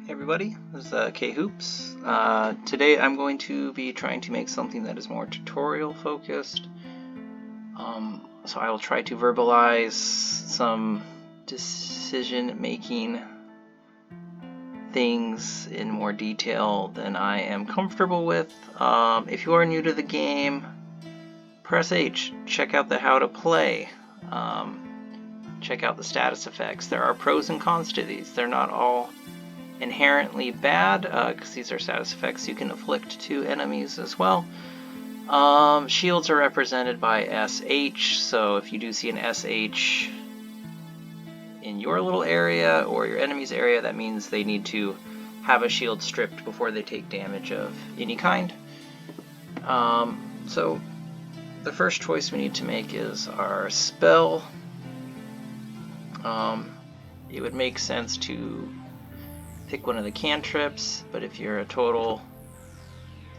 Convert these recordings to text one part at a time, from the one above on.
Hey everybody, this is K Hoops. Today I'm going to be trying to make something that is more tutorial focused. So I will try to verbalize some decision making things in more detail than I am comfortable with. If you are new to the game, press H, check out the how to play. Check out the status effects. There are pros and cons to these. They're not all inherently bad, because these are status effects you can inflict to enemies as well. Shields are represented by SH, so if you do see an SH in your little area or your enemy's area, that means they need to have a shield stripped before they take damage of any kind. So the first choice we need to make is our spell. It would make sense to pick one of the cantrips, but if you're a total,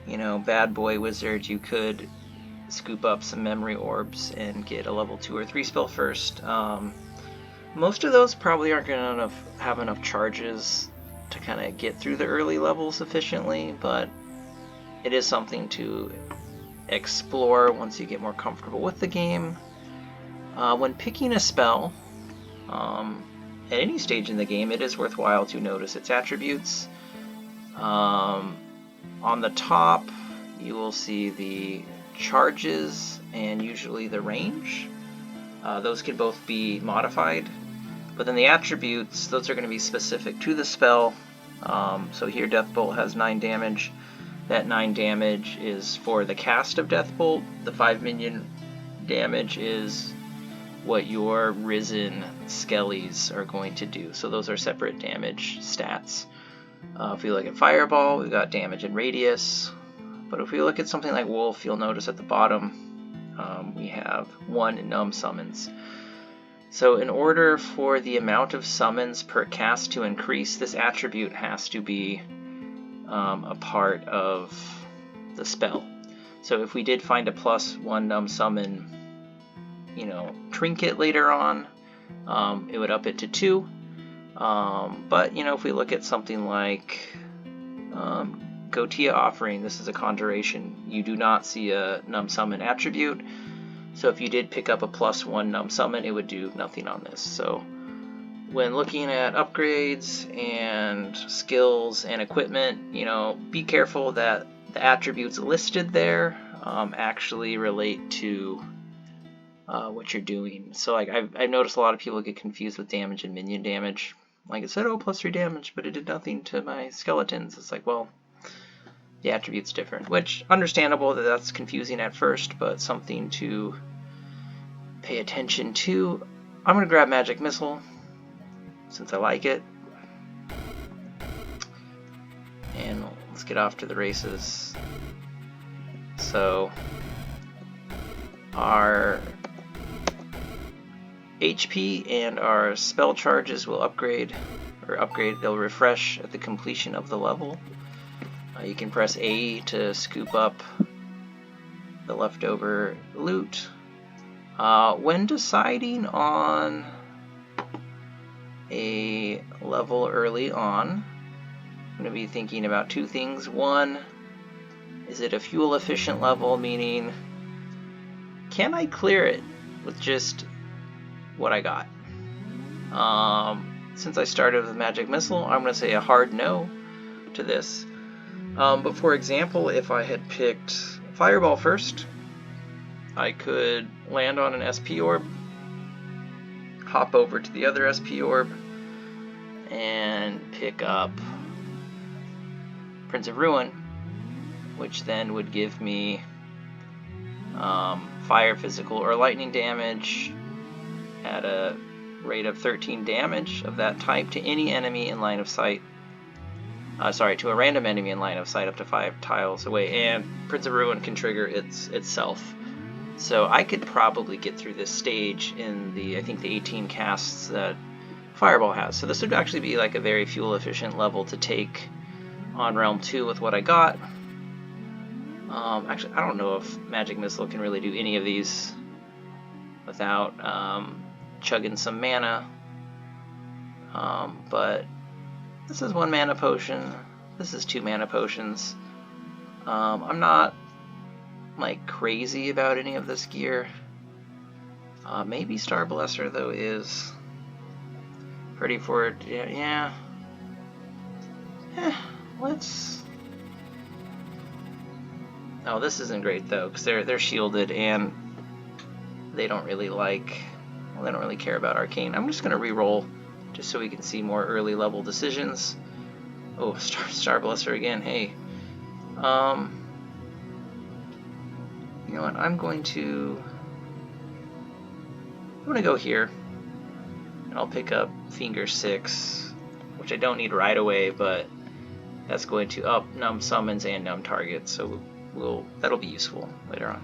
bad boy wizard, you could scoop up some memory orbs and get a level 2 or 3 spell first. Most of those probably aren't going to have enough charges to kind of get through the early levels efficiently, but it is something to explore once you get more comfortable with the game. When picking a spell, at any stage in the game, it is worthwhile to notice its attributes. On the top, you will see the charges and usually the range. Those can both be modified, but then the attributes, those are going to be specific to the spell. So here Death Bolt has 9 damage. That 9 damage is for the cast of Death Bolt. The 5 minion damage is what your risen skellies are going to do. So those are separate damage stats. If we look at Fireball, we've got damage and radius. But if we look at something like Wolf, you'll notice at the bottom we have 1 numb summons. So in order for the amount of summons per cast to increase, this attribute has to be a part of the spell. So if we did find a +1 numb summon trinket later on, it would up it to 2. But if we look at something like Gotia Offering, this is a conjuration, you do not see a numb summon attribute. So if you did pick up a +1 numb summon, it would do nothing on this. So when looking at upgrades and skills and equipment, be careful that the attributes listed there actually relate to what you're doing. So I've noticed a lot of people get confused with damage and minion damage. Like it said, oh, +3 damage, but it did nothing to my skeletons. It's like, well, the attribute's different, which understandable that that's confusing at first, but something to pay attention to. I'm going to grab Magic Missile since I like it. And let's get off to the races. So our HP and our spell charges will they'll refresh at the completion of the level. You can press A to scoop up the leftover loot. When deciding on a level early on, I'm going to be thinking about 2 things. One, is it a fuel efficient level, meaning can I clear it with just what I got? Since I started with Magic Missile, I'm going to say a hard no to this. But for example, if I had picked Fireball first, I could land on an SP orb, hop over to the other SP orb, and pick up Prince of Ruin, which then would give me fire, physical, or lightning damage at a rate of 13 damage of that type to any enemy in line of sight. To a random enemy in line of sight up to 5 tiles away, and Prince of Ruin can trigger itself. So I could probably get through this stage in the 18 casts that Fireball has. So this would actually be like a very fuel efficient level to take on Realm 2 with what I got. Actually, I don't know if Magic Missile can really do any of these without chugging some mana. But This is 1 mana potion. This is 2 mana potions. I'm not like crazy about any of this gear. Maybe Star Blesser though is pretty forward. Yeah. Let's. Oh, this isn't great though, because they're shielded and they don't really like. Well, they don't really care about arcane. I'm just gonna re-roll just so we can see more early level decisions. Oh, Star Blesser again. Hey. You know what? I'm gonna go here, and I'll pick up Finger 6, which I don't need right away, but that's going to up numb summons and numb targets, so that'll be useful later on,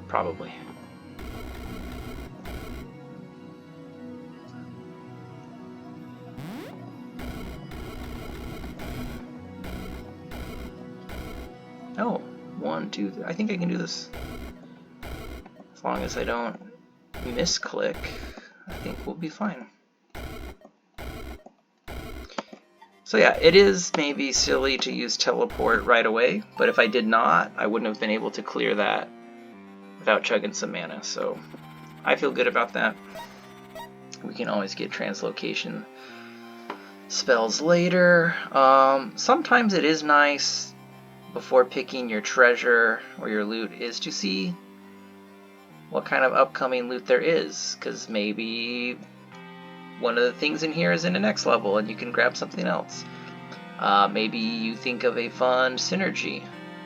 probably. Oh, 1, 2, 3. I think I can do this. As long as I don't misclick, I think we'll be fine. So yeah, it is maybe silly to use teleport right away, but if I did not, I wouldn't have been able to clear that without chugging some mana, so I feel good about that. We can always get translocation spells later. Sometimes it is nice before picking your treasure or your loot is to see what kind of upcoming loot there is, because maybe one of the things in here is in the next level and you can grab something else. Maybe you think of a fun synergy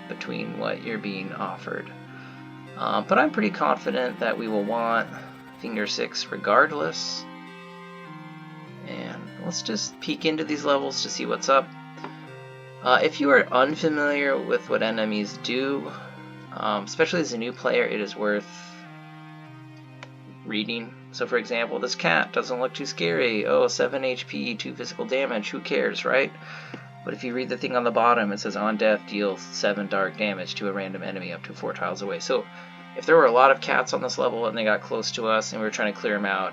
between what you're being offered. But I'm pretty confident that we will want Finger 6 regardless. And let's just peek into these levels to see what's up. If you are unfamiliar with what enemies do, especially as a new player, it is worth reading. So for example, this cat doesn't look too scary. Oh, 7 HP, 2 physical damage, who cares, right? But if you read the thing on the bottom, it says on death deals 7 dark damage to a random enemy up to 4 tiles away. So if there were a lot of cats on this level and they got close to us and we were trying to clear them out,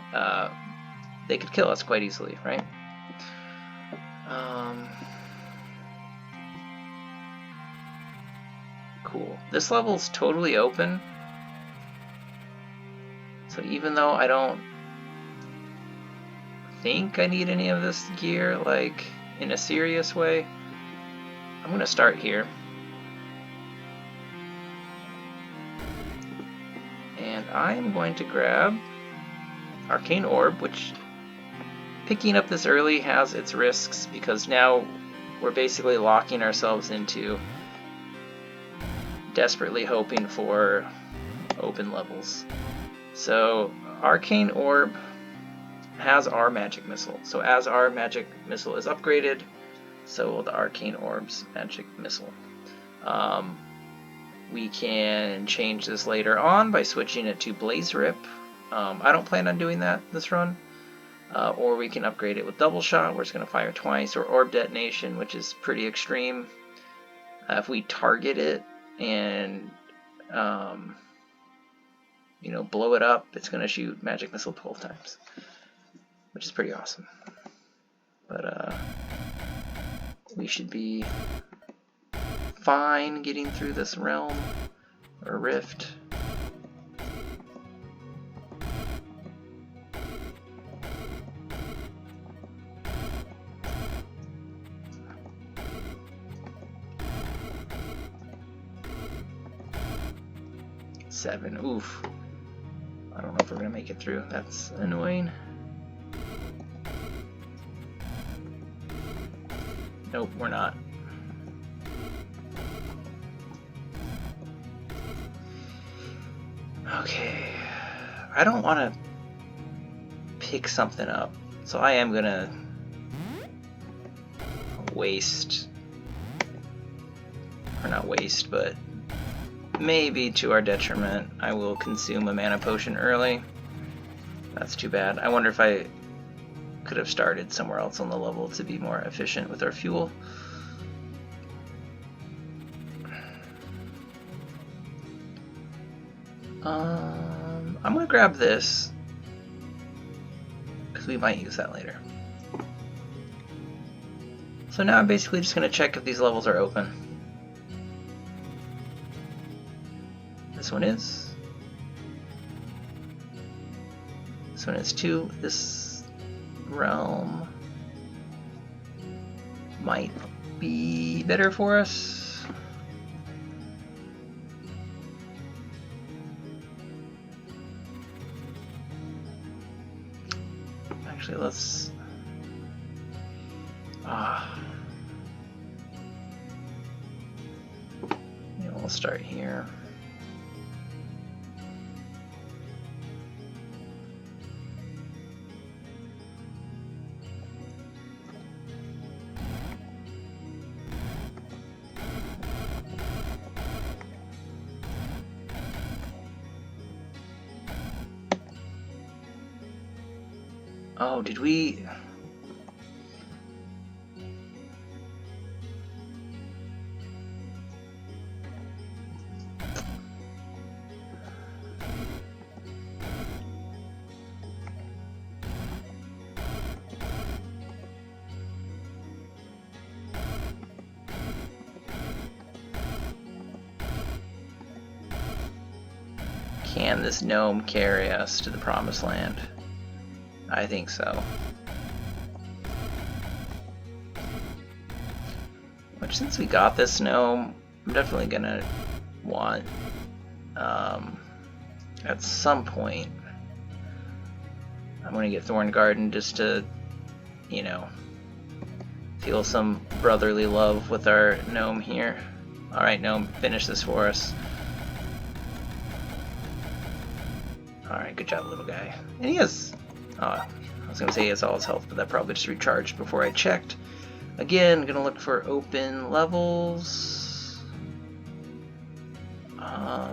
they could kill us quite easily, right? Cool. This level's totally open. So even though I don't think I need any of this gear, like, in a serious way, I'm gonna start here. And I'm going to grab Arcane Orb, which picking up this early has its risks, because now we're basically locking ourselves into desperately hoping for open levels. So Arcane Orb has our Magic Missile. So as our Magic Missile is upgraded, so will the Arcane Orb's Magic Missile. We can change this later on by switching it to Blaze Rip. I don't plan on doing that this run. Or we can upgrade it with Double Shot, where it's going to fire twice, or Orb Detonation, which is pretty extreme. If we target it and blow it up, it's going to shoot Magic Missile 12 times, which is pretty awesome. But we should be fine getting through this realm or rift. Seven. Oof. I don't know if we're gonna make it through. That's annoying. Nope, we're not. Okay. I don't want to pick something up, so I am gonna waste, or not waste, but maybe to our detriment, I will consume a mana potion early. That's too bad. I wonder if I could have started somewhere else on the level to be more efficient with our fuel. I'm gonna grab this because we might use that later. So now I'm basically just going to check if these levels are open. This one is. This one is too. This realm might be better for us. Actually, let's... yeah, we'll start here. Oh, did we... Can this gnome carry us to the promised land? I think so. Which, since we got this gnome, I'm definitely gonna want, at some point, I'm gonna get Thorn Garden just to, you know, feel some brotherly love with our gnome here. Alright, gnome, finish this for us. Alright, good job, little guy. And he has... I was going to say he has all his health, but that probably just recharged before I checked. Again, going to look for open levels.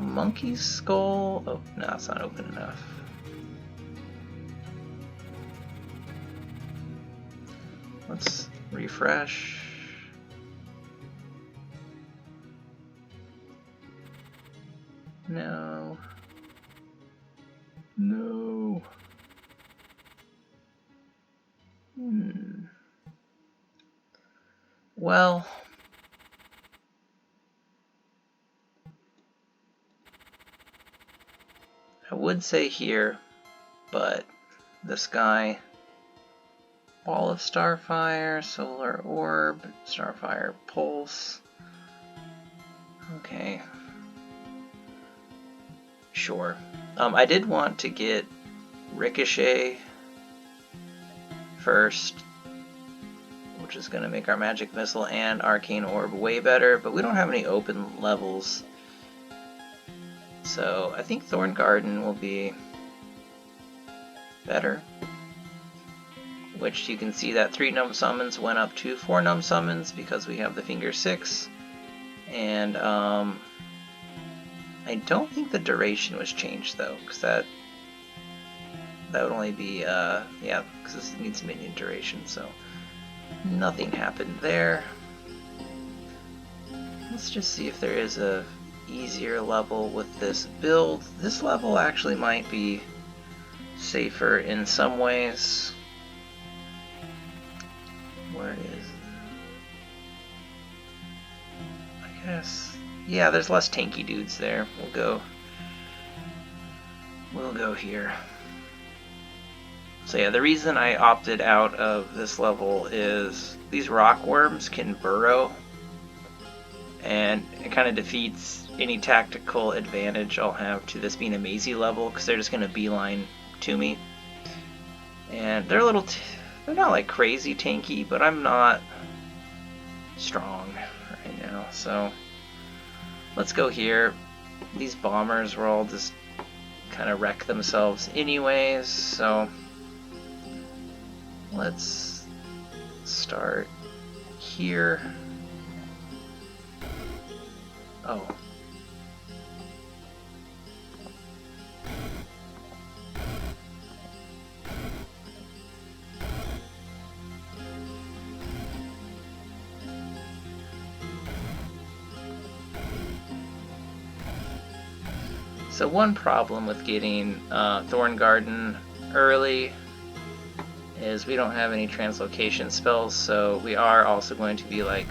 Monkey skull. Oh, no, it's not open enough. Let's refresh. No. No. Well, I would say here, but this guy, Ball of Starfire, Solar Orb, Starfire Pulse. Okay. Sure. I did want to get Ricochet first, which is going to make our Magic Missile and Arcane Orb way better, but we don't have any open levels. So I think Thorn Garden will be better. Which you can see that 3 Numb Summons went up to 4 Numb Summons because we have the Finger 6. And I don't think the duration was changed though, because that would only be, yeah, because this needs minion duration, so nothing happened there. Let's just see if there is a easier level with this build. This level actually might be safer in some ways. Where is it? I guess, yeah, there's less tanky dudes there. We'll go here. So yeah, the reason I opted out of this level is these rock worms can burrow, and it kind of defeats any tactical advantage I'll have to this being a mazy level, because they're just going to beeline to me. And they're they're not like crazy tanky, but I'm not strong right now, so let's go here. These bombers will all just kind of wreck themselves anyways, so let's start here. Oh. So one problem with getting Thorn Garden early is we don't have any translocation spells, so we are also going to be like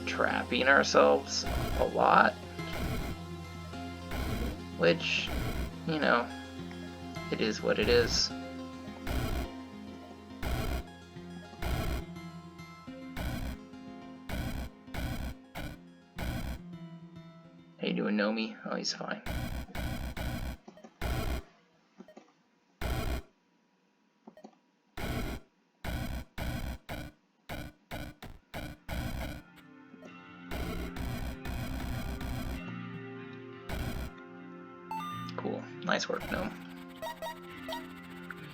trapping ourselves a lot, which, you know, it is what it is. How you doing, Nomi? Oh, he's fine. Cool. Nice work, Gnome.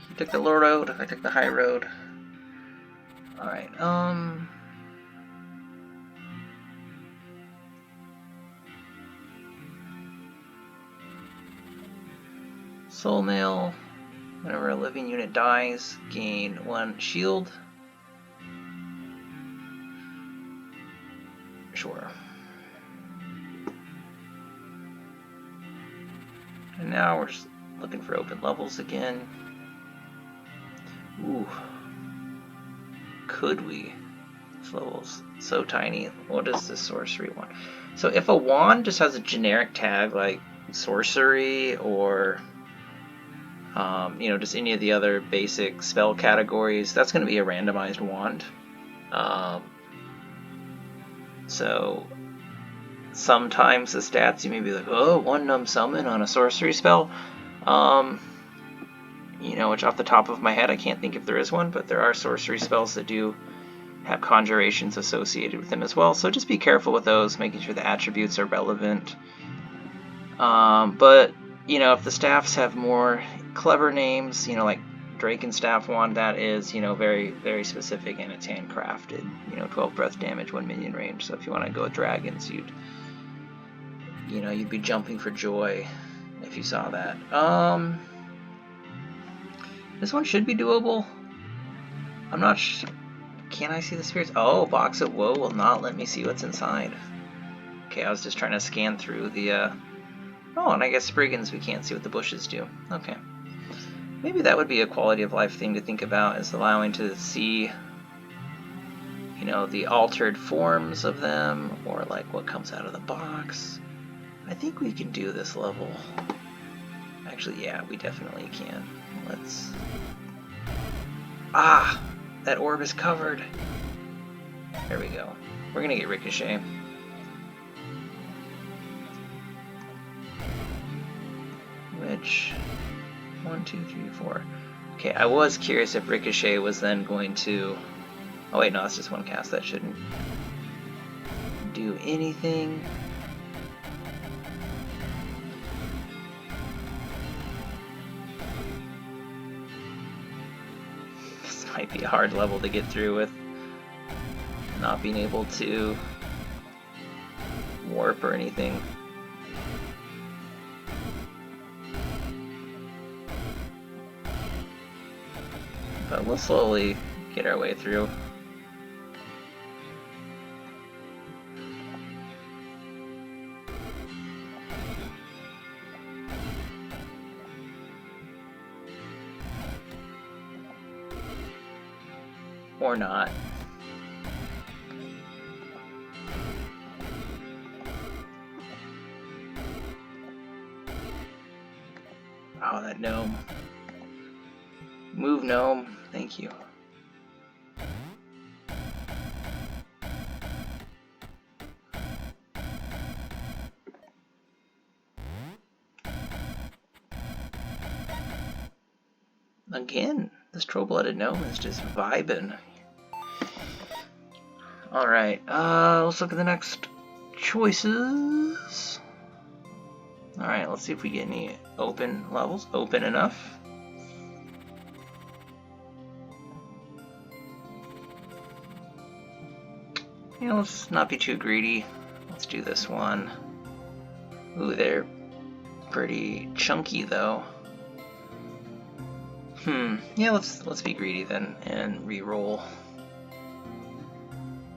You took the low road, I took the high road. Alright, Soul Mail. Whenever a living unit dies, gain 1 shield. Sure. And now we're just looking for open levels again. Ooh. Could we? This level's so tiny. What is this sorcery one? So if a wand just has a generic tag like sorcery or you know, just any of the other basic spell categories, that's going to be a randomized wand. So sometimes the stats you may be like, oh, 1 numb summon on a sorcery spell. You know, which off the top of my head I can't think if there is one, but there are sorcery spells that do have conjurations associated with them as well. So just be careful with those, making sure the attributes are relevant. But you know, if the staffs have more clever names, you know, like Drakenstaff wand, that is, you know, very, very specific, and it's handcrafted. You know, 12 breath damage, 1 minion range. So if you want to go with dragons, you'd be jumping for joy if you saw that. This one should be doable. I'm not sure. Can I see the spirits? Oh, Box of Woe will not let me see what's inside. Okay, I was just trying to scan through the, Oh, and I guess Spriggans, we can't see what the bushes do. Okay. Maybe that would be a quality of life thing to think about, is allowing to see, you know, the altered forms of them, or like what comes out of the box. I think we can do this level. Actually, yeah, we definitely can. Let's... Ah! That orb is covered! There we go. We're gonna get Ricochet. Which... 1, 2, 3, 4. Okay, I was curious if Ricochet was then going to... Oh wait, no, that's just 1 cast. That shouldn't do anything. This might be a hard level to get through with not being able to warp or anything. But we'll slowly get our way through. Or not. Oh, that gnome. Move, gnome. Thank you. Again, this troll-blooded gnome is just vibing. Alright, let's look at the next choices. Alright, let's see if we get any open levels. Open enough. Yeah, let's not be too greedy. Let's do this one. Ooh, they're pretty chunky though. Yeah, let's be greedy then and re-roll.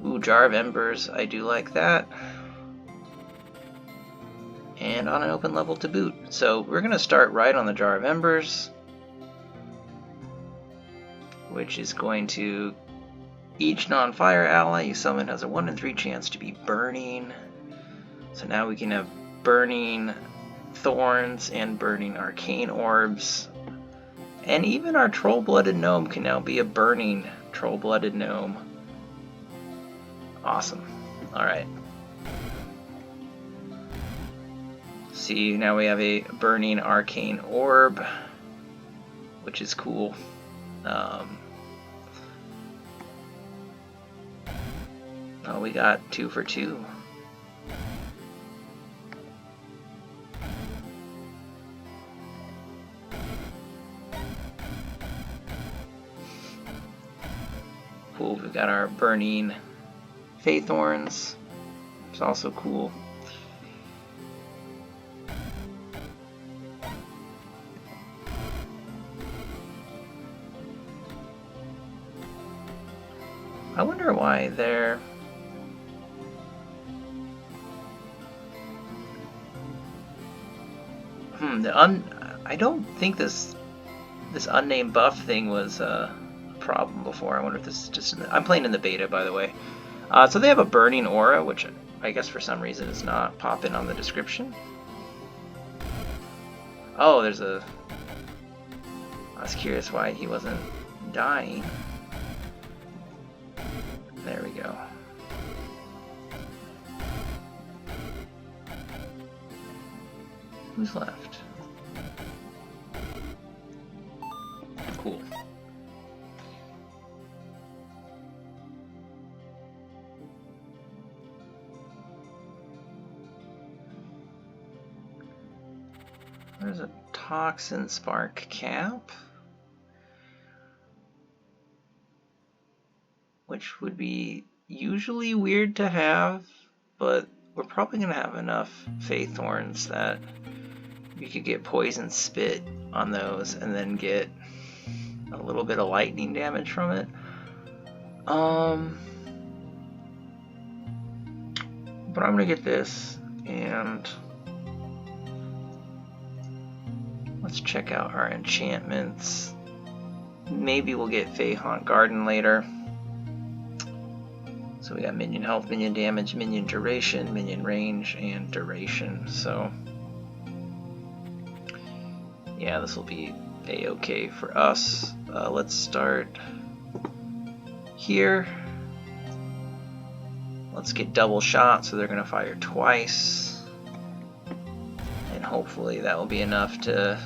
Ooh, Jar of Embers, I do like that. And on an open level to boot. So we're gonna start right on the Jar of Embers. which is going to each non-fire ally you summon has a 1 in 3 chance to be burning. So now we can have burning thorns and burning arcane orbs. And even our troll-blooded gnome can now be a burning troll-blooded gnome. Awesome. Alright. See, now we have a burning arcane orb, which is cool. Oh, we got 2 for 2. Cool, we've got our burning Faithorns. It's also cool. I wonder why they're... I don't think this unnamed buff thing was a problem before. I wonder if this is just... I'm playing in the beta, by the way. So they have a burning aura, which I guess for some reason is not popping on the description. Oh, there's a... I was curious why he wasn't dying. There we go. Who's left? Cool. There's a toxin spark cap, which would be usually weird to have, but we're probably going to have enough Faithorns that we could get poison spit on those and then get a little bit of lightning damage from it. But I'm going to get this, and let's check out our enchantments. Maybe we'll get Feyhaunt Garden later. So we got minion health, minion damage, minion duration, minion range, and duration. So yeah, this will be a-okay for us. Let's start here. Let's get double shot, so they're going to fire twice. And hopefully that will be enough to...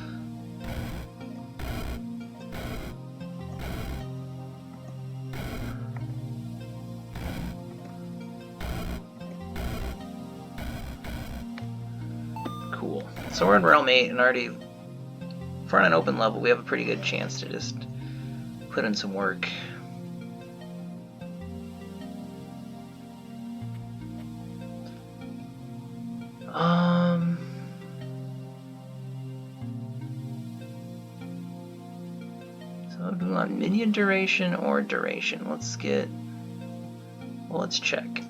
Cool. So we're in Realm 8, and already, for an open level, we have a pretty good chance to just put in some work. So do we want minion duration or duration? Let's get, well, let's check.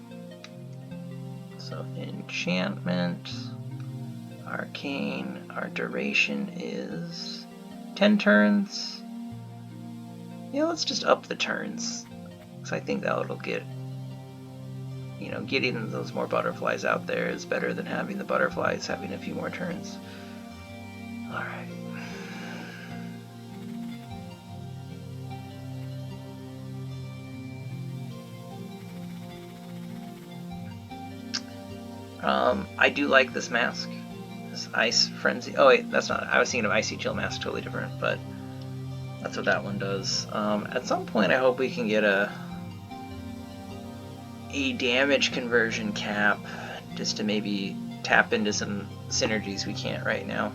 So enchantment, arcane, our duration is 10 turns. Yeah, let's just up the turns, because I think that'll get, you know, getting those more butterflies out there is better than having the butterflies having a few more turns. Alright. I do like this mask. This Ice Frenzy. Oh wait, that's not. I was thinking of Icy Chill Mask, totally different, but that's what that one does. At some point, I hope we can get a damage conversion cap, just to maybe tap into some synergies we can't right now.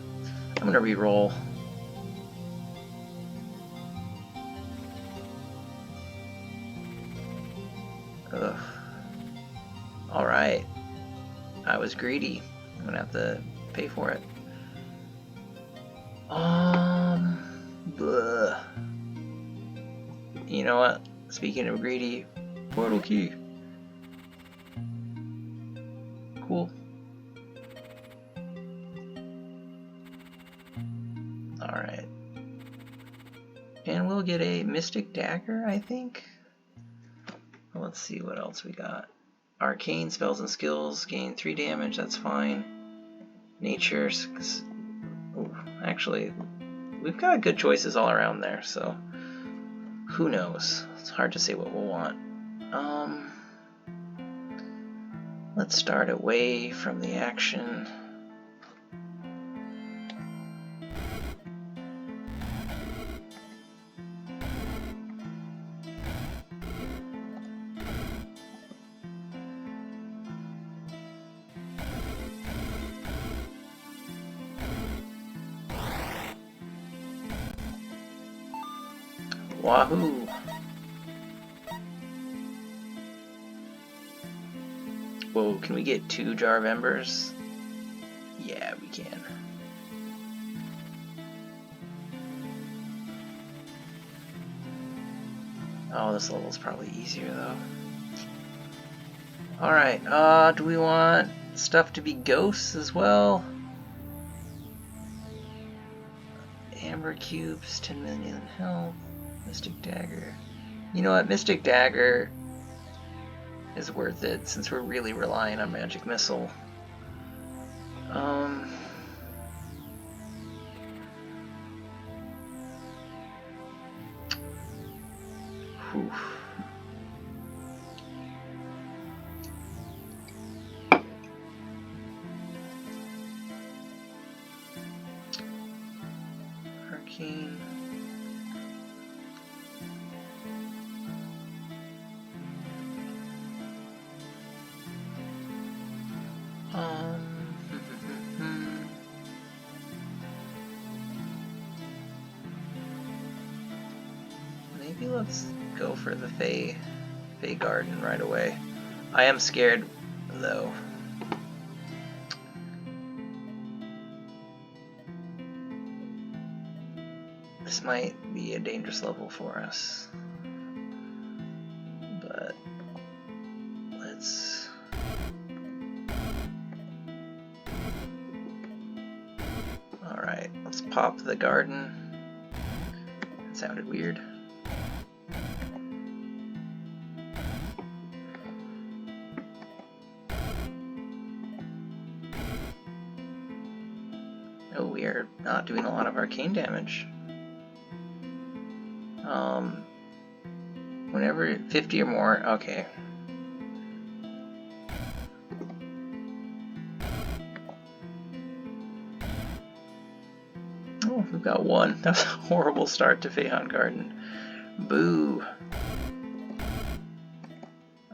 I'm gonna re-roll. Ugh. All right. I was greedy. I'm gonna have to pay for it. Bleh. You know what? Speaking of greedy, portal key. Cool. Alright. And we'll get a Mystic Dagger, I think. Let's see what else we got. Arcane spells and skills gain 3 damage, that's fine. Nature, actually, we've got good choices all around there, so who knows? It's hard to say what we'll want. Let's start away from the action. Wahoo! Whoa, can we get 2 Jar of Embers? Yeah, we can. Oh, this level's probably easier though. Alright, do we want stuff to be ghosts as well? Amber cubes, 10 million health, Mystic Dagger. You know what, Mystic Dagger is worth it since we're really relying on Magic Missile. Whew. Arcane. Maybe let's go for the Fey Garden right away. I am scared though. This might be a dangerous level for us. But let's... Alright, let's pop the garden. That sounded weird. Oh, we are not doing a lot of arcane damage. Whenever 50 or more, okay. Oh, we've got 1. That was a horrible start to Feihan Garden. Boo.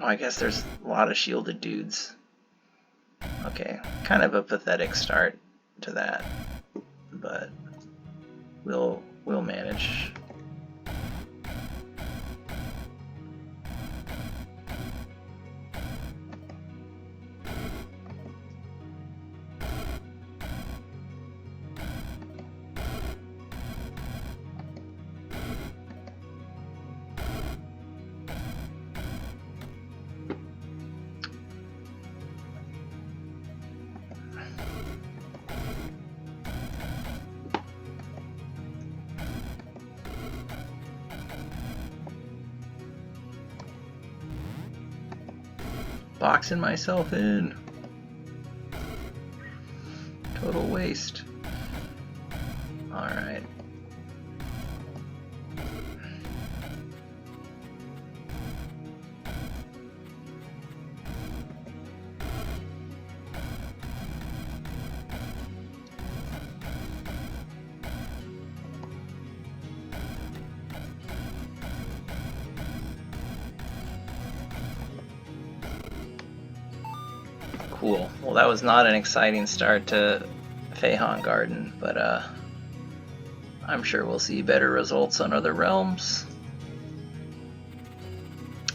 Oh, I guess there's a lot of shielded dudes. Okay, kind of a pathetic start to that, but we'll manage. Boxing myself in. Total waste. Alright. Cool. Well, that was not an exciting start to Feihan Garden, but I'm sure we'll see better results on other realms.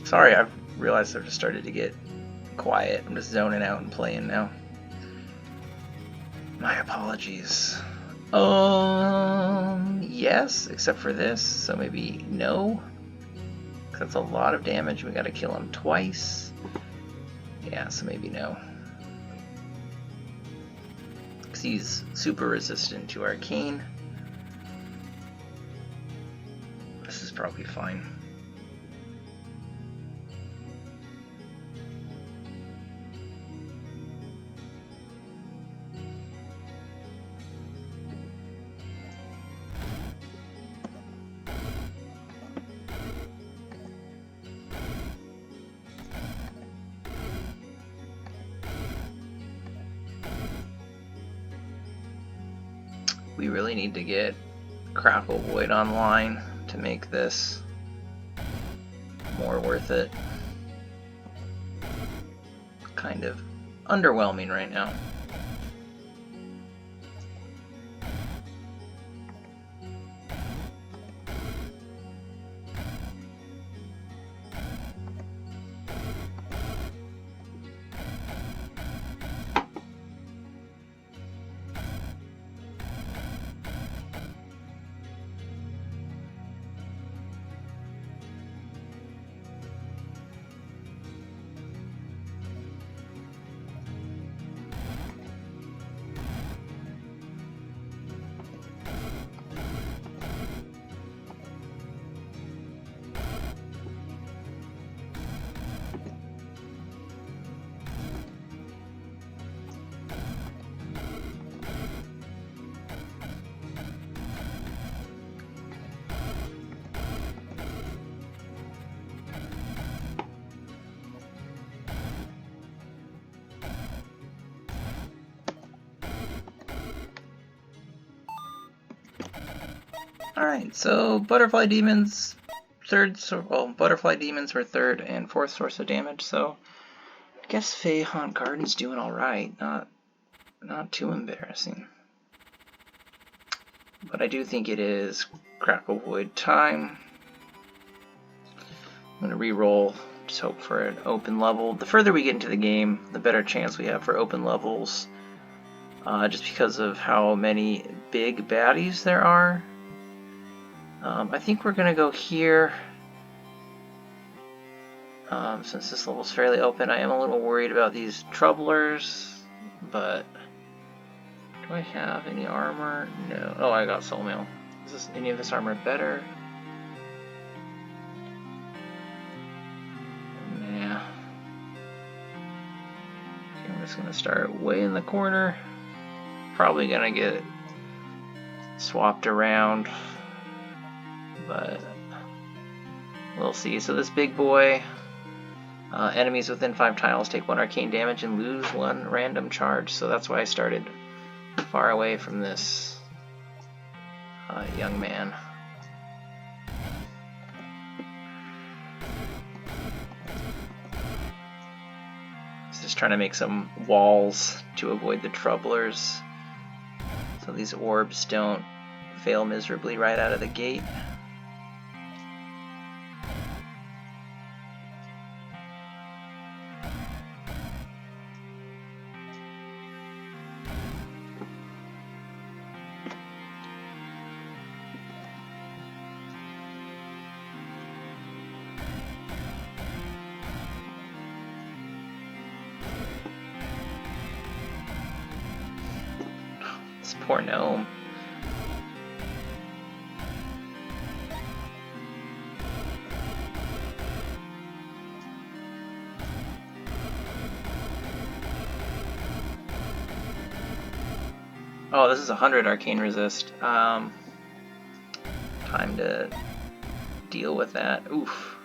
Sorry, I've realized I've just started to get quiet. I'm just zoning out and playing now. My apologies. Yes, except for this, so maybe no. 'Cause that's a lot of damage. We gotta kill him twice. Yeah, so maybe no. He's super resistant to arcane. probably fine. We really need to get Crackle Void online to make this more worth it. Kind of underwhelming right now. Alright, so Butterfly Demons, Butterfly Demons were third and fourth source of damage, so I guess Fey Haunt Garden's doing alright, not too embarrassing. But I do think it is Crackle Void time. I'm going to re-roll, just hope for an open level. The further we get into the game, the better chance we have for open levels, just because of how many big baddies there are. I think we're going to go here. Since this level's fairly open, I am a little worried about these troublers, but do I have any armor? No. Oh, I got soul mail. Is any of this armor better? Nah. Okay, I'm just going to start way in the corner. Probably going to get swapped around, but we'll see. So this big boy, enemies within 5 tiles take 1 arcane damage and lose 1 random charge, so that's why I started far away from this young man. Just trying to make some walls to avoid the troublers, so these orbs don't fail miserably right out of the gate. This poor gnome. Oh, this is 100 arcane resist. Time to deal with that. Oof.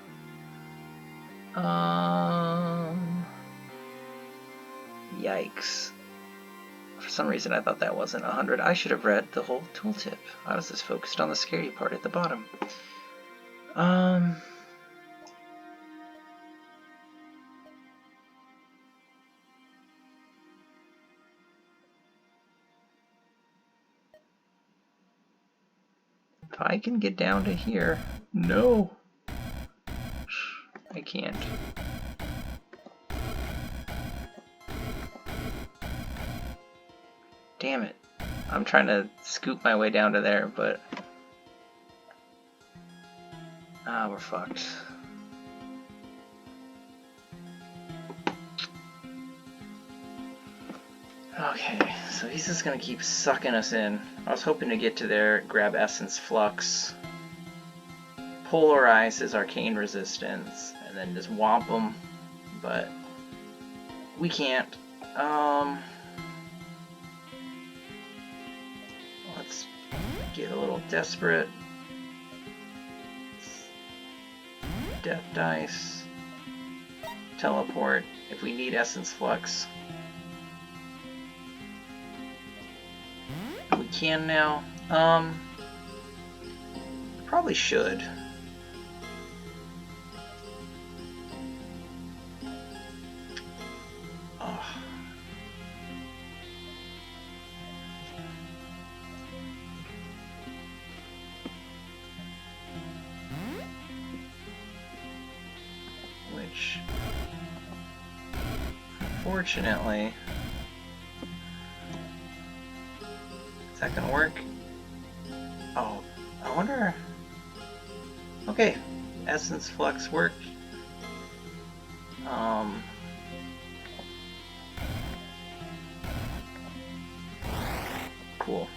Yikes. For some reason I thought that wasn't 100. I should have read the whole tooltip. I was just focused on the scary part at the bottom. If I can get down to here. No. I can't. Damn it. I'm trying to scoop my way down to there, but... we're fucked. Okay, so he's just gonna keep sucking us in. I was hoping to get to there, grab Essence Flux, polarize his arcane resistance and then just whomp him, but we can't. Let's get a little desperate. Death dice. Teleport if we need Essence Flux. We can now. Probably should. Which, unfortunately, is that gonna work? Oh, I wonder. Okay, Essence Flux worked. Cool.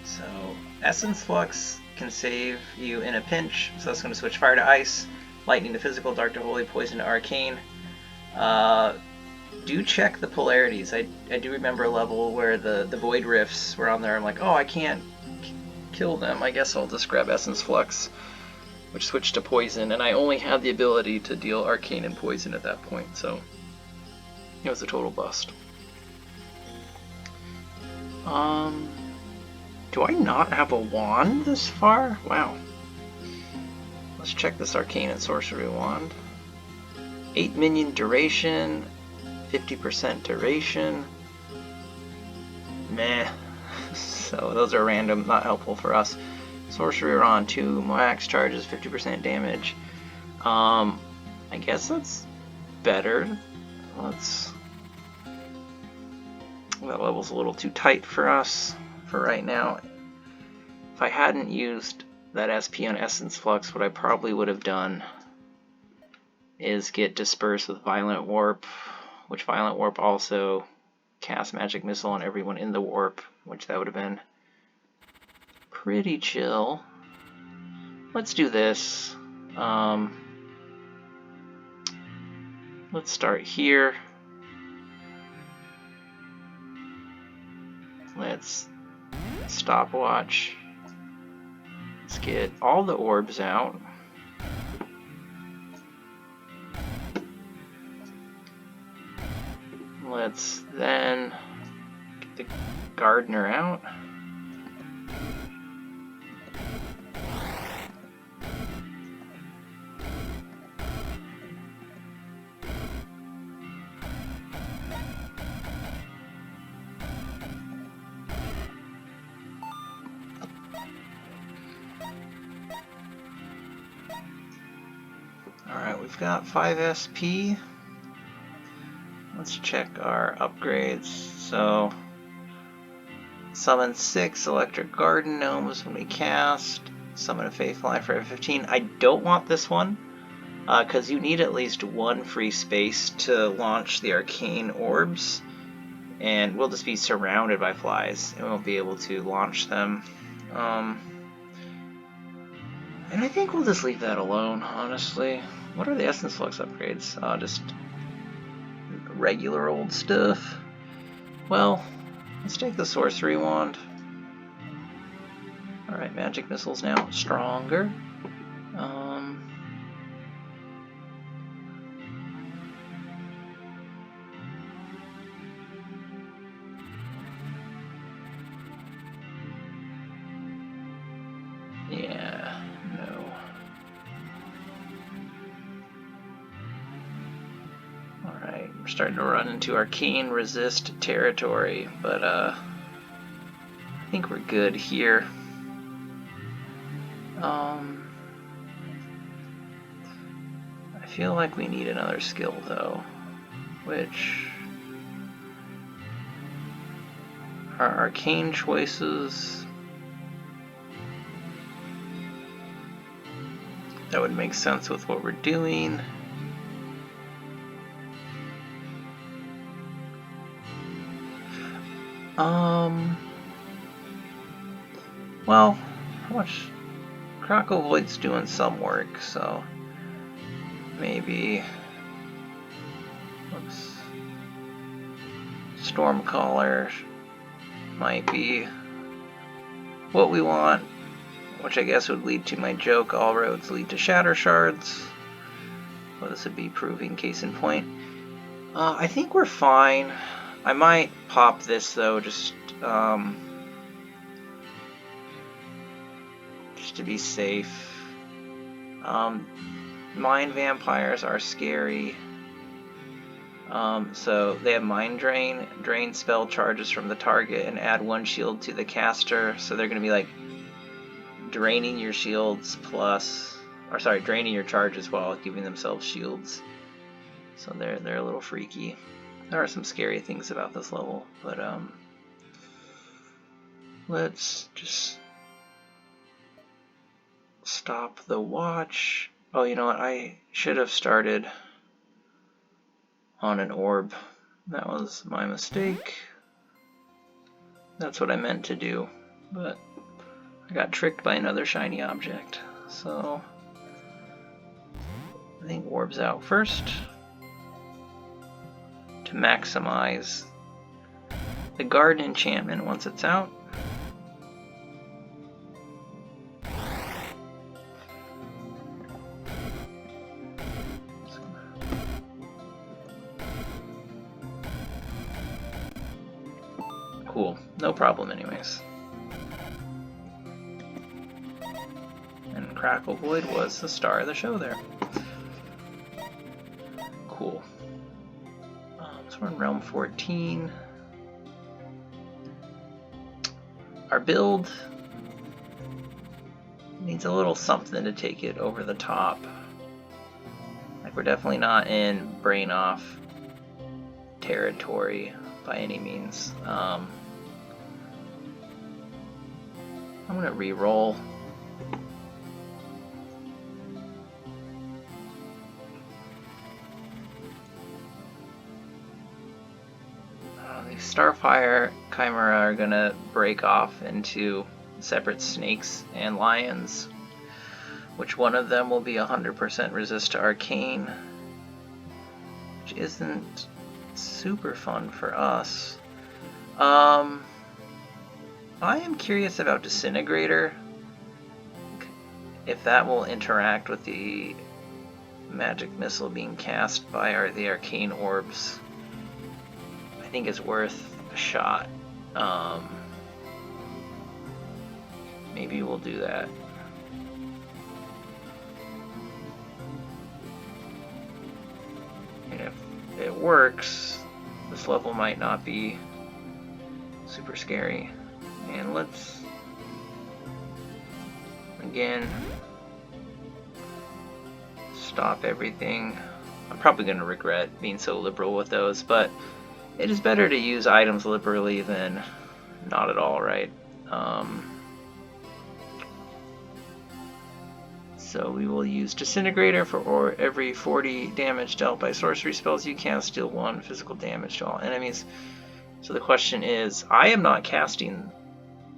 So, Essence Flux can save you in a pinch, so that's going to switch fire to ice, lightning to physical, dark to holy, poison to arcane. Do check the polarities. I do remember a level where the void rifts were on there. I'm like, oh, I can't kill them. I guess I'll just grab Essence Flux, which switched to poison, and I only had the ability to deal arcane and poison at that point, so it was a total bust. Do I not have a wand this far? Wow. Let's check this arcane and sorcery wand. 8 minion duration, 50% duration. Meh. So those are random, not helpful for us. Sorcery wand 2 max charges, 50% damage. I guess that's better. That level's a little too tight for us for right now. If I hadn't used that SP on Essence Flux, what I probably would have done is get Disperse with Violent Warp, which Violent Warp also casts Magic Missile on everyone in the warp, which that would have been pretty chill. Let's do this. Let's start here. Let's stopwatch. Let's get all the orbs out. Let's then get the gardener out. Alright, we've got 5 SP. Let's check our upgrades. So, summon 6 electric garden gnomes when we cast. Summon a faith line for every 15. I don't want this one, because you need at least 1 free space to launch the arcane orbs. And we'll just be surrounded by flies, and we won't be able to launch them. And I think we'll just leave that alone, honestly. What are the Essence Flux upgrades? Just regular old stuff. Well, let's take the sorcery wand. Alright, magic missile's now stronger. Yeah, no. Alright, we're starting to run into arcane resist territory, but I think we're good here. I feel like we need another skill though, which our arcane choices. That would make sense with what we're doing. Well, how Crackle Void's doing some work, so maybe Stormcaller might be what we want, which I guess would lead to my joke, all roads lead to Shatter Shards. Well, this would be proving case in point. I think we're fine. I might pop this though, just to be safe. Mind Vampires are scary. So they have Mind Drain. Drain spell charges from the target and add 1 shield to the caster. So they're going to be like draining your shields plus, or sorry, draining your charges while giving themselves shields. So they're a little freaky. There are some scary things about this level, but let's just stop the watch. Oh, you know what? I should have started on an orb. That was my mistake. That's what I meant to do, but I got tricked by another shiny object. So I think orbs out first to maximize the garden enchantment once it's out. Cool, no problem anyways. And Crackle Void was the star of the show there. Cool. So we're in Realm 14. Our build needs a little something to take it over the top. Like, we're definitely not in brain off territory by any means. I'm gonna re-roll. Starfire Chimera are gonna break off into separate snakes and lions, which one of them will be 100% resist to arcane, which isn't super fun for us. I am curious about Disintegrator, if that will interact with the magic missile being cast by the arcane orbs. I think it's worth a shot. Maybe we'll do that. And if it works, this level might not be super scary. And let's again stop everything. I'm probably going to regret being so liberal with those, but it is better to use items liberally than not at all, right? So we will use Disintegrator for every 40 damage dealt by sorcery spells you cast, deal 1 physical damage to all enemies. So the question is, I am not casting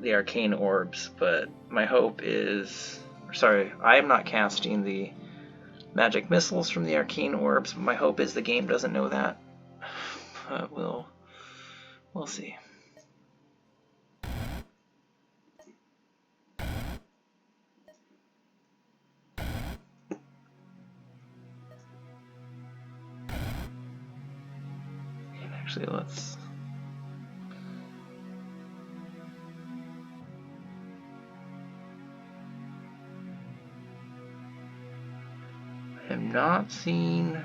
the arcane orbs, but my hope is, sorry, I am not casting the magic missiles from the arcane orbs, but my hope is the game doesn't know that. But we'll see. And actually, let's I am not seeing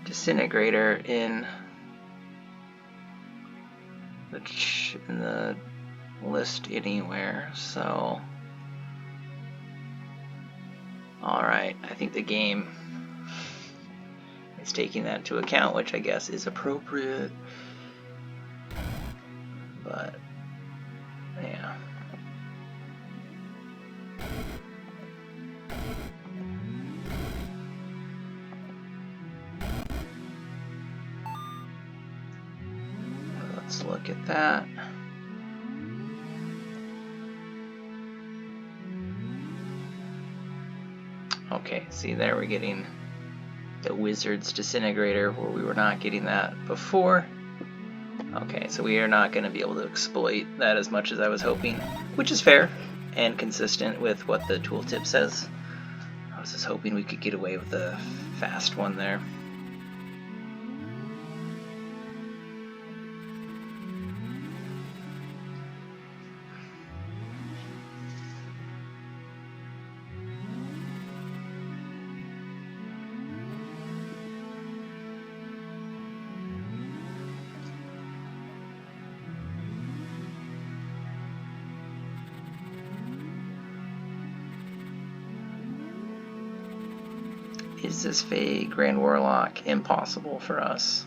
Disintegrator in the list anywhere, so alright, I think the game is taking that into account, which I guess is appropriate, but yeah. Let's look at that. Okay, see there we're getting the Wizard's Disintegrator where we were not getting that before. Okay, so we are not going to be able to exploit that as much as I was hoping, which is fair and consistent with what the tooltip says. I was just hoping we could get away with a fast one there. Is this Fey Grand Warlock impossible for us?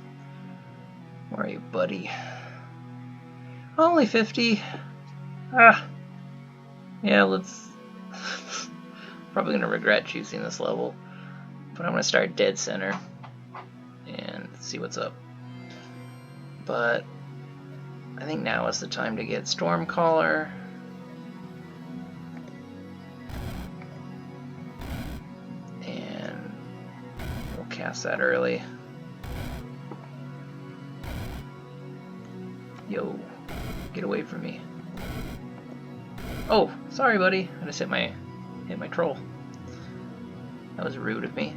Where are you, buddy? Only 50? Ah. Yeah, let's... Probably going to regret choosing this level. But I'm going to start dead center and see what's up. But I think now is the time to get Stormcaller. And we'll cast that early. Yo, get away from me. Oh, sorry buddy. I just hit my troll. That was rude of me.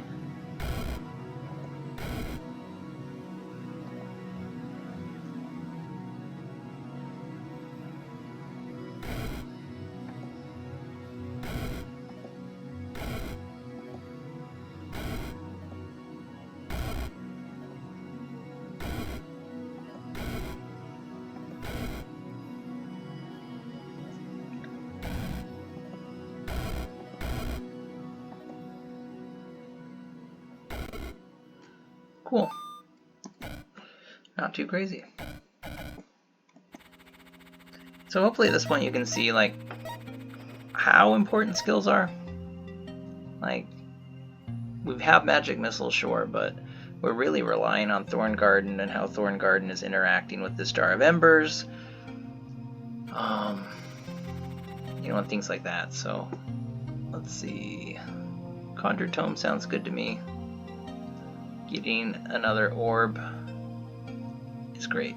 Cool. Not too crazy. So hopefully at this point you can see like how important skills are. Like we have Magic Missile, sure, but we're really relying on Thorn Garden and how Thorn Garden is interacting with the Star of Embers. You know, and things like that. So let's see. Conjure Tome sounds good to me. Getting another orb is great.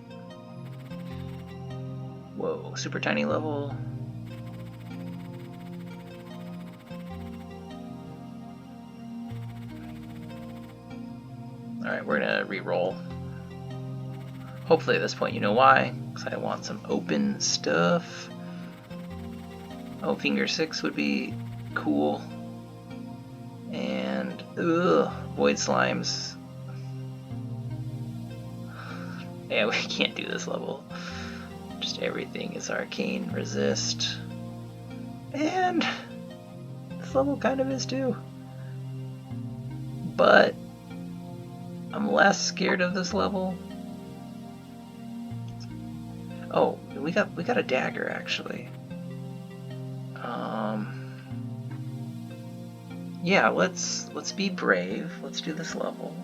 Whoa, super tiny level. Alright, we're gonna re-roll. Hopefully at this point you know why, because I want some open stuff. Oh, Finger 6 would be cool. And, Void Slimes. Yeah, we can't do this level. Just everything is arcane, resist. And this level kind of is too. But I'm less scared of this level. Oh, we got a dagger actually. Yeah, let's be brave. Let's do this level.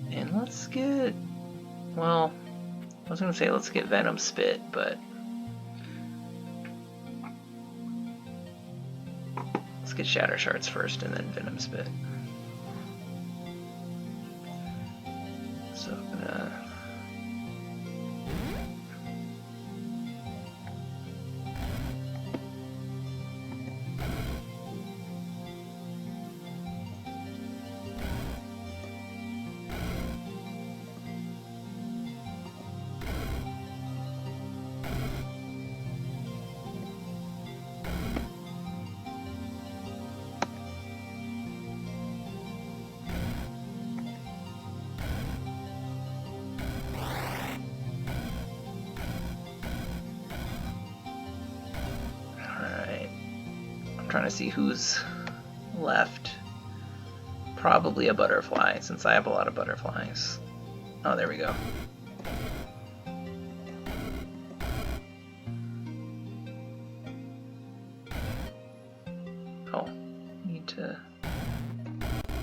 And let's get, well, I was gonna say let's get Venom Spit, but let's get Shatter Shards first and then Venom Spit. So I'm gonna trying to see who's left. Probably a butterfly, since I have a lot of butterflies. Oh, there we go. Oh, need to...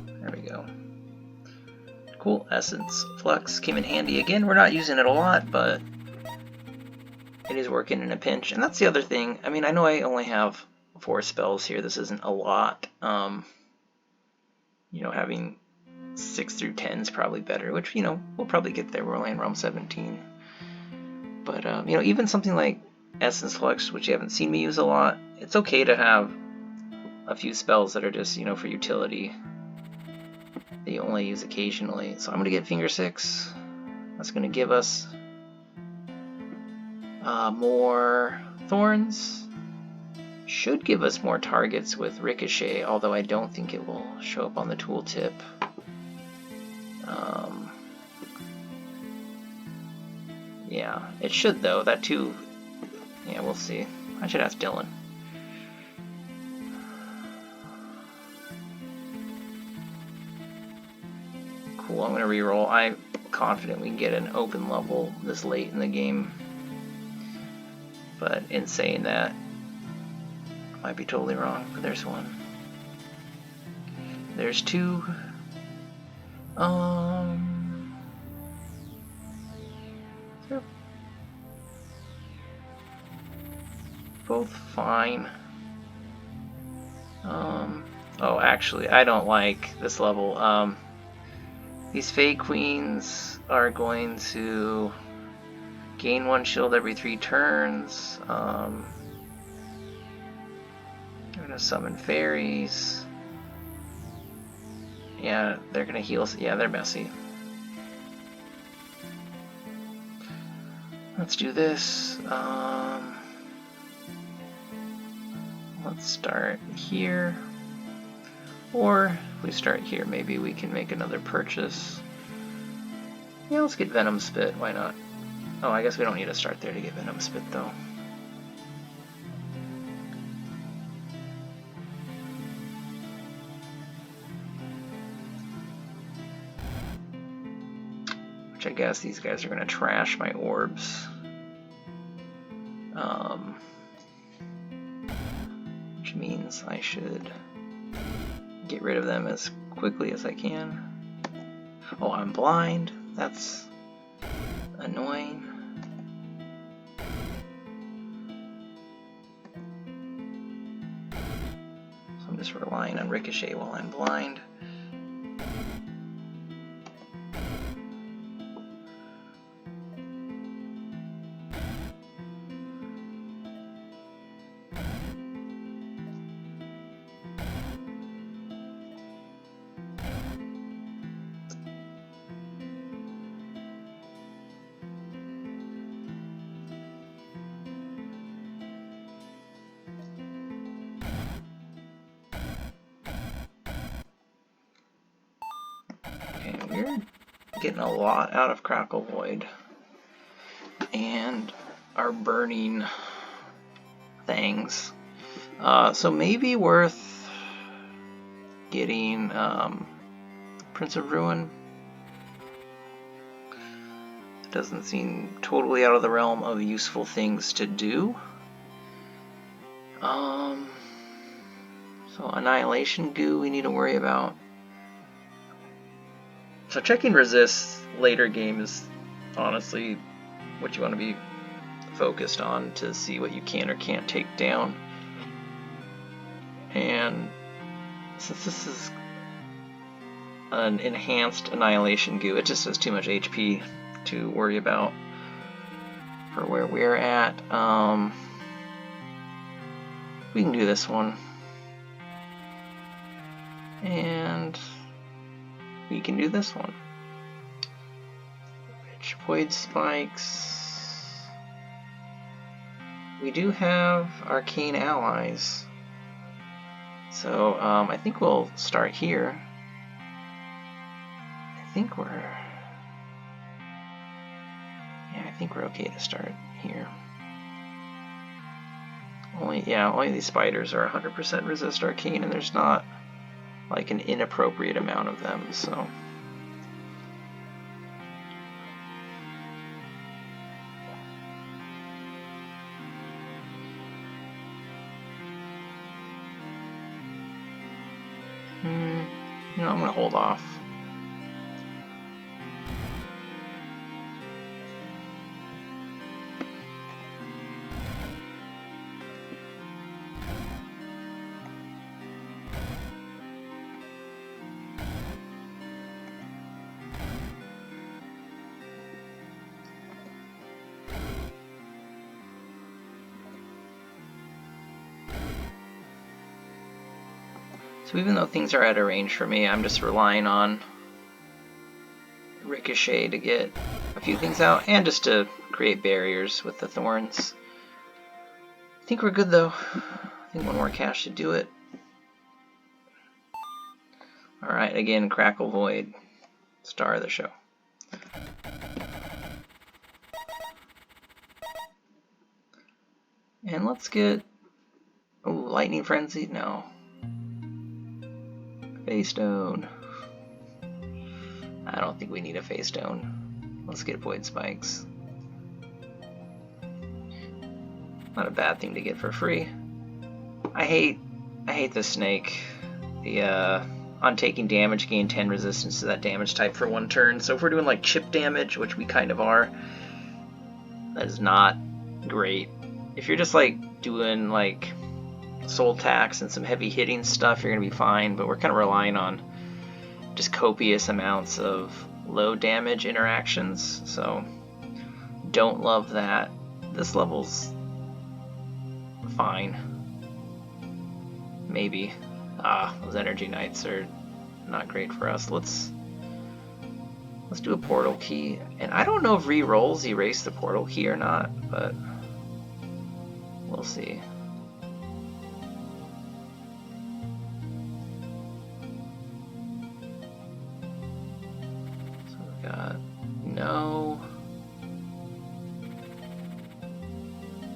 There we go. Cool, Essence Flux came in handy again. We're not using it a lot, but it is working in a pinch. And that's the other thing. I mean, I know I only have 4 spells here. This isn't a lot. You know, having 6 through 10 is probably better, which, you know, we'll probably get there. We're only in realm 17. But, you know, even something like Essence Flux, which you haven't seen me use a lot, it's okay to have a few spells that are just, you know, for utility that you only use occasionally. So I'm going to get Finger 6. That's going to give us more thorns. Should give us more targets with Ricochet, although I don't think it will show up on the tooltip. Yeah, it should though. That too. Yeah, we'll see. I should ask Dylan. Cool, I'm gonna reroll. I'm confident we can get an open level this late in the game. But in saying that, I might be totally wrong, but there's one. There's 2. They're both fine. Oh, actually, I don't like this level. These Fey Queens are going to gain 1 shield every 3 turns. I'm gonna summon fairies. Yeah, they're gonna heal. Yeah, they're messy. Let's do this. Let's start here. Or if we start here, maybe we can make another purchase. Yeah, let's get Venom Spit. Why not? Oh, I guess we don't need to start there to get Venom Spit, though. Which I guess these guys are going to trash my orbs. Which means I should get rid of them as quickly as I can. Oh, I'm blind. That's annoying. So I'm just relying on Ricochet while I'm blind. We're getting a lot out of Crackle Void and our burning things. So maybe worth getting Prince of Ruin. It doesn't seem totally out of the realm of useful things to do. So Annihilation Goo we need to worry about. So checking resists later game is honestly what you want to be focused on to see what you can or can't take down. And since this is an enhanced Annihilation Goo, it just has too much HP to worry about for where we're at. We can do this one. And we can do this one. Rich Void Spikes. We do have arcane allies. So I think we'll start here. I think we're okay to start here. Only these spiders are 100% resist arcane, and there's not like an inappropriate amount of them, so. No, I'm gonna hold off. So even though things are out of range for me, I'm just relying on Ricochet to get a few things out, and just to create barriers with the thorns. I think we're good though. I think one more cast should do it. Alright, again, Crackle Void, star of the show. And let's get... oh, Lightning Frenzy? No. Phase Stone. I don't think we need a Phase Stone. Let's get Void Spikes. Not a bad thing to get for free. I hate the snake. The on taking damage, gain 10 resistance to that damage type for 1 turn. So if we're doing like chip damage, which we kind of are, that is not great. If you're just like doing like soul tax and some heavy hitting stuff, you're gonna be fine. But we're kind of relying on just copious amounts of low damage interactions. So don't love that. This level's fine. Maybe. Those energy knights are not great for us. Let's do a portal key. And I don't know if re-rolls erase the portal key or not, but we'll see. So we got no.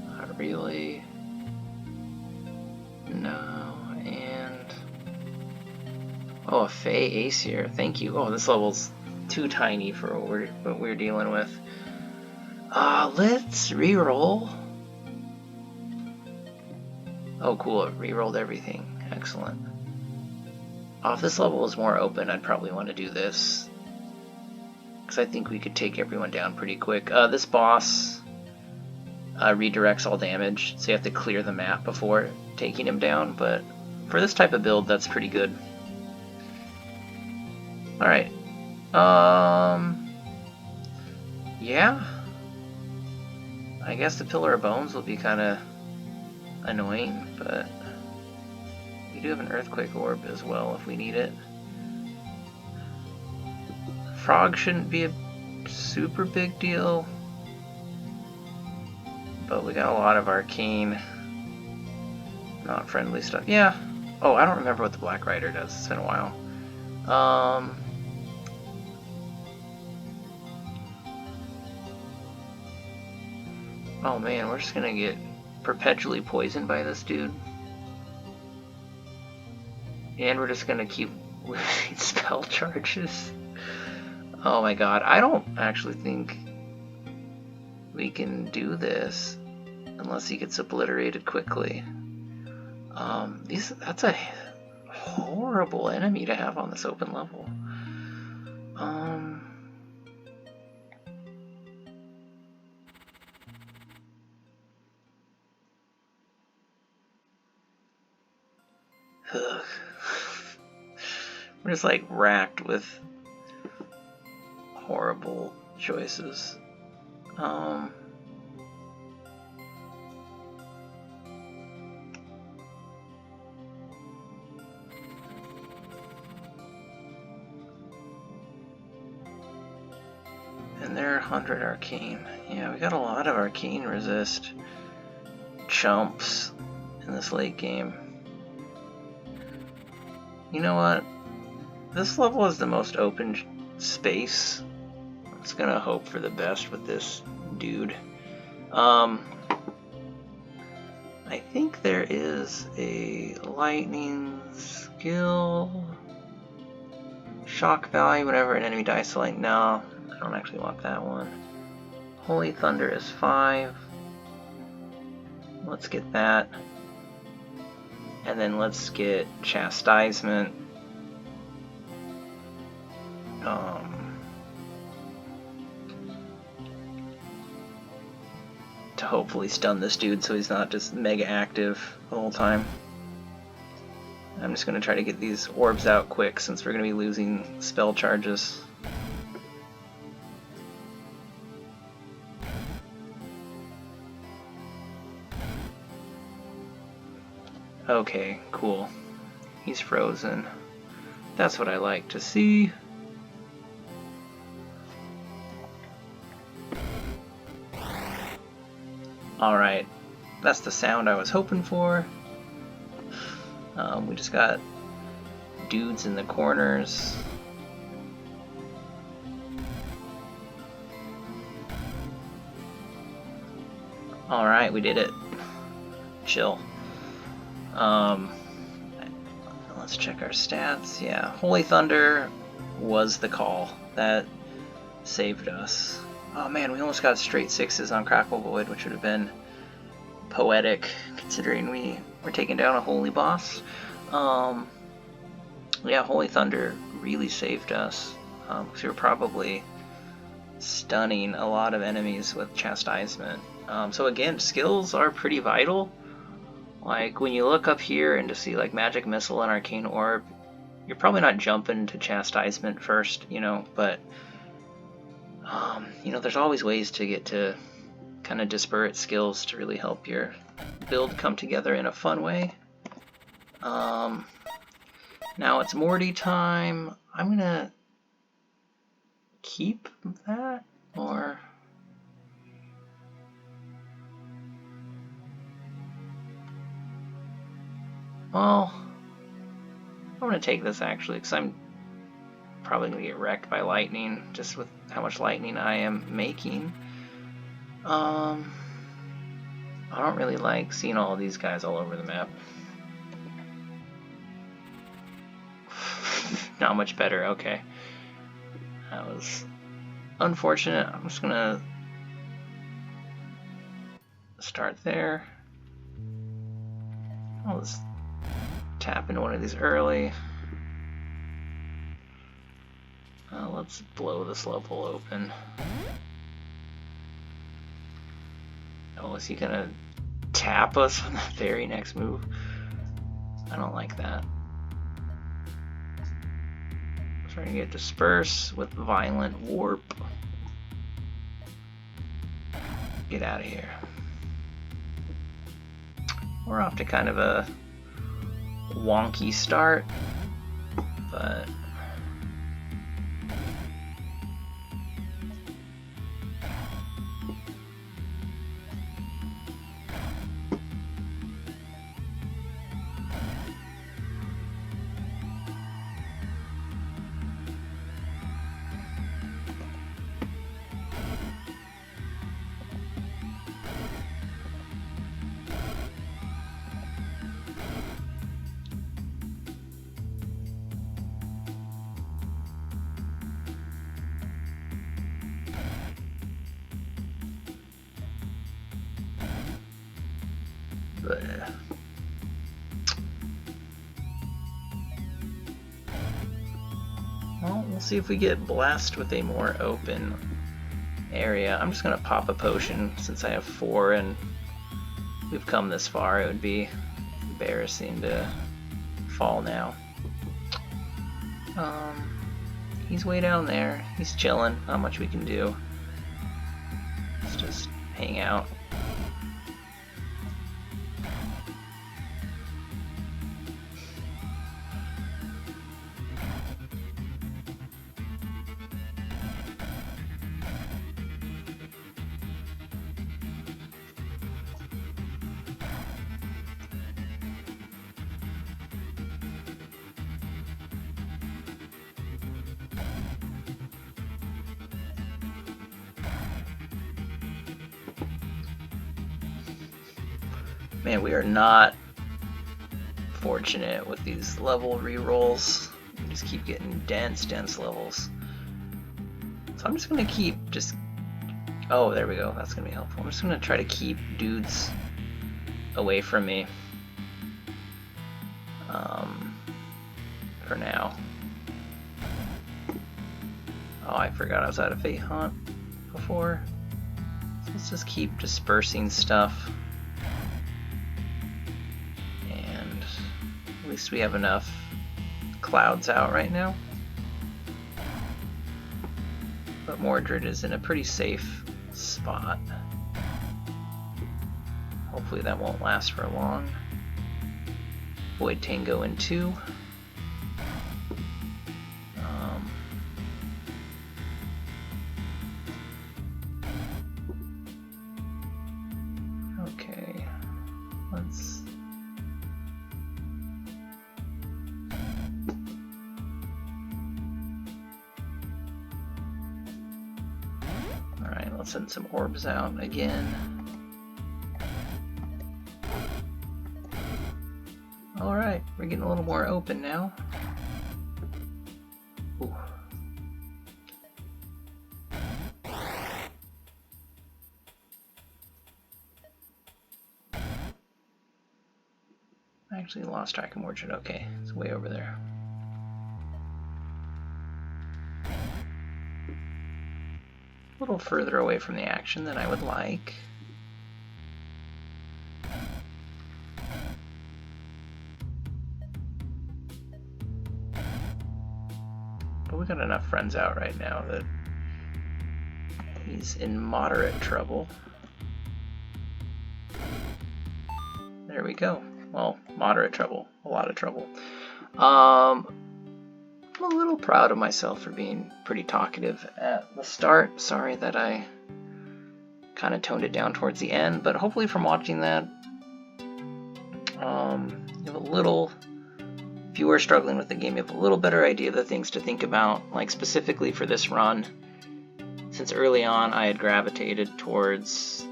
Not really. No, and oh, a Fey Aesir, thank you. Oh, this level's too tiny for what we're dealing with. Let's re-roll. Oh, cool, it re-rolled everything. Excellent. If this level was more open, I'd probably want to do this, because I think we could take everyone down pretty quick. This boss redirects all damage, so you have to clear the map before taking him down, but for this type of build, that's pretty good. Alright. Yeah. I guess the Pillar of Bones will be kind of annoying, but we do have an Earthquake Orb as well if we need it. Frog shouldn't be a super big deal, but we got a lot of arcane, not friendly stuff. Yeah. Oh, I don't remember what the Black Rider does. It's been a while. Oh man, we're just gonna get perpetually poisoned by this dude. And we're just gonna keep losing spell charges. Oh my god, I don't actually think we can do this unless he gets obliterated quickly. That's a horrible enemy to have on this open level. Ugh. We're just like racked with horrible choices. And they're 100 arcane. Yeah, we got a lot of arcane resist chumps in this late game. You know what? This level is the most open space. I'm just gonna hope for the best with this dude. I think there is a lightning skill. Shock value whenever an enemy dies to lightning. No, I don't actually want that one. Holy Thunder is 5. Let's get that. And then let's get Chastisement. To hopefully stun this dude so he's not just mega active the whole time. I'm just going to try to get these orbs out quick since we're going to be losing spell charges. Okay, cool. he's frozen. That's what I like to see. Alright, that's the sound I was hoping for. We just got dudes in the corners. Alright, we did it. Chill. Let's check our stats. Yeah, Holy Thunder was the call. That saved us. Oh man, we almost got straight 6s on Crackle Void, which would have been poetic, considering we were taking down a holy boss. Yeah, Holy Thunder really saved us, because we were probably stunning a lot of enemies with Chastisement. So again, skills are pretty vital. Like, when you look up here and to see like Magic Missile and Arcane Orb, you're probably not jumping to Chastisement first, you know, but you know, there's always ways to get to kind of disparate skills to really help your build come together in a fun way. Now it's Morty time. I'm gonna keep that, or well, I'm gonna take this actually, because I'm probably gonna get wrecked by lightning just with how much lightning I am making. I don't really like seeing all of these guys all over the map. Not much better, okay. That was unfortunate. I'm just gonna start there. I'll just tap into one of these early. Let's blow this level open. Oh, is he gonna tap us on the very next move? I don't like that. Trying to get Disperse with Violent Warp. Get out of here. We're off to kind of a wonky start, but well, we'll see if we get blessed with a more open area. I'm just gonna pop a potion since I have 4 and we've come this far. It would be embarrassing to fall now. He's way down there. He's chilling. Not much we can do. Let's just hang out. Man, we are not fortunate with these level rerolls. We just keep getting dense levels. So I'm just gonna keep oh, there we go. That's gonna be helpful. I'm just gonna try to keep dudes away from me for now. Oh, I forgot I was out of Fate Haunt before. So let's just keep dispersing stuff. At least we have enough clouds out right now. But Mordred is in a pretty safe spot. Hopefully that won't last for long. Void Tango in 2. Okay, let's... Alright, let's send some orbs out again. Alright, we're getting a little more open now. Ooh. I actually lost track of Orchard. Okay, it's way over there. A little further away from the action than I would like. But we got enough friends out right now that he's in moderate trouble. There we go. Well, moderate trouble. A lot of trouble. I'm a little proud of myself for being pretty talkative at the start. Sorry that I kind of toned it down towards the end, but hopefully from watching that, you have a little, if you were struggling with the game, you have a little better idea of the things to think about, like specifically for this run. Since early on I had gravitated towards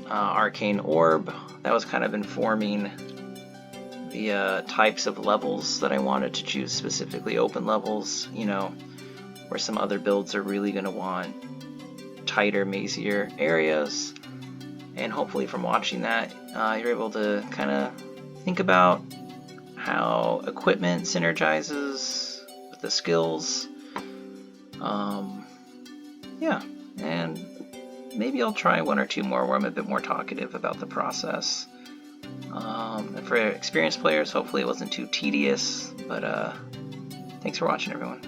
Arcane Orb, that was kind of informing the types of levels that I wanted to choose, specifically open levels, you know, where some other builds are really going to want tighter, mazier areas. And hopefully from watching that, you're able to kind of think about how equipment synergizes with the skills. Yeah, and maybe I'll try one or two more where I'm a bit more talkative about the process. And for experienced players, hopefully it wasn't too tedious, but thanks for watching, everyone.